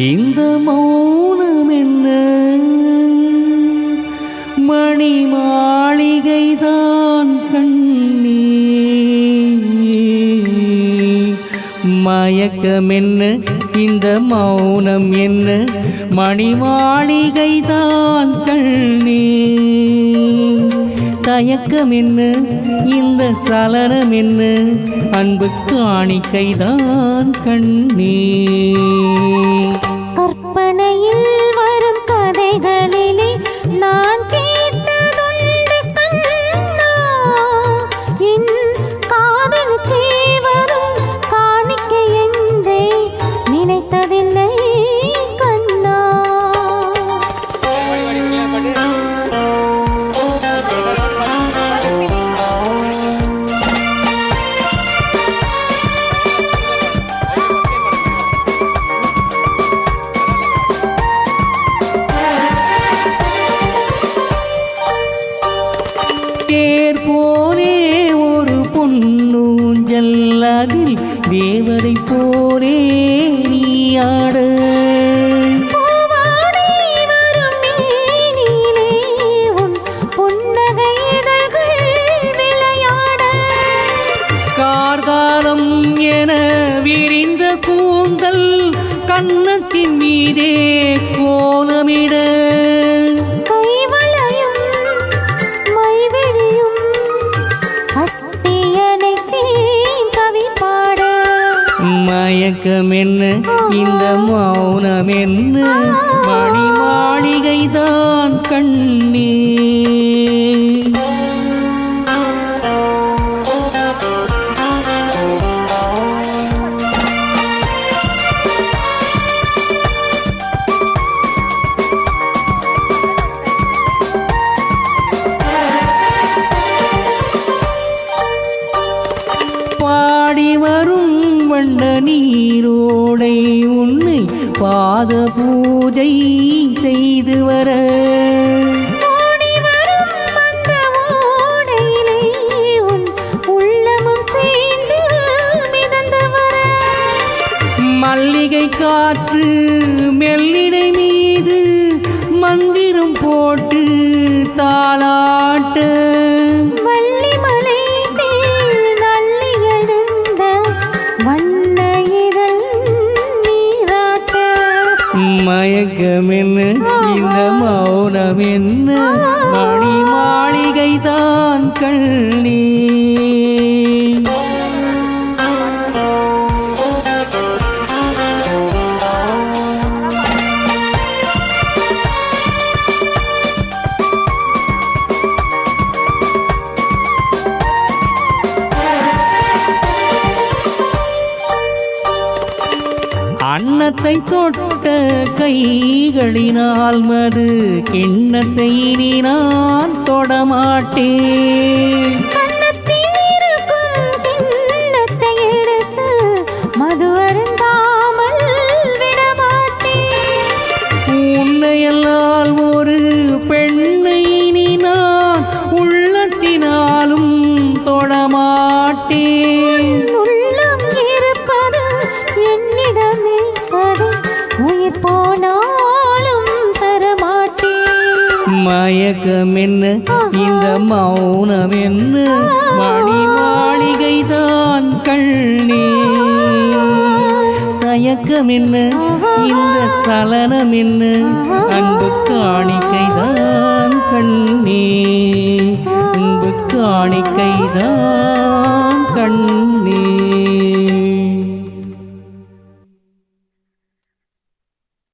இந்த மௌனம் என்ன மணி மாளிகைதான் கண்ணே மயக்கம் என்ன இந்த மௌனம் என்ன மணி மாளிகைதான் கண்ணே தயக்கம் என்ன இந்த சலனம் என்ன அன்பு காணிக்கைதான் கண்ணே கற்பனையில் வரும் கதைகளிலே நான் கேட்டதுண்டு கண்ணா என் காதலுக்கே வரும் காணிக்கை என்றே நினைத்ததில்லை கண்ணா தேர் போரே ஒரு பொன்னூஞ்சல் அதில் தேவதை போரே நீயாட கார்காலம் என விரிந்த கூந்தல் கன்னத்தின் மீதே கோலமிட மயக்கம் என்ன இந்த மௌனம் என்ன மணி மாளிகைதான் கண்ணே பாடி வரும் வண்ண நீரோடை உன்னை பாத பூஜை செய்து வர மல்லிகை காற்று மெல்லிடை மீது மந்திரம் போட்டு தாலாட்ட மயக்கம் என்ன இந்த மௌனம் என்ன மணி மாளிகைதான் கண்ணே அன்னத்தை தொட்ட கைகளினால் மது கிண்ணத்தை இனி நான் தொடமாட்டேன் மது அருந்தாமல் விடமாட்டேன் உன்னையல்லால் ஒரு பெண்ணை இனி நான் உள்ளத்தினாலும் தொடமாட்டேன் மயக்கம் என்ன இந்த மௌனம் என்ன மணி மாளிகைதான் கண்ணே தயக்கம் என்ன இந்த சலனம் என்ன அன்பு காணிக்கைதான் கண்ணே அன்பு காணிக்கைதான் கண்ணே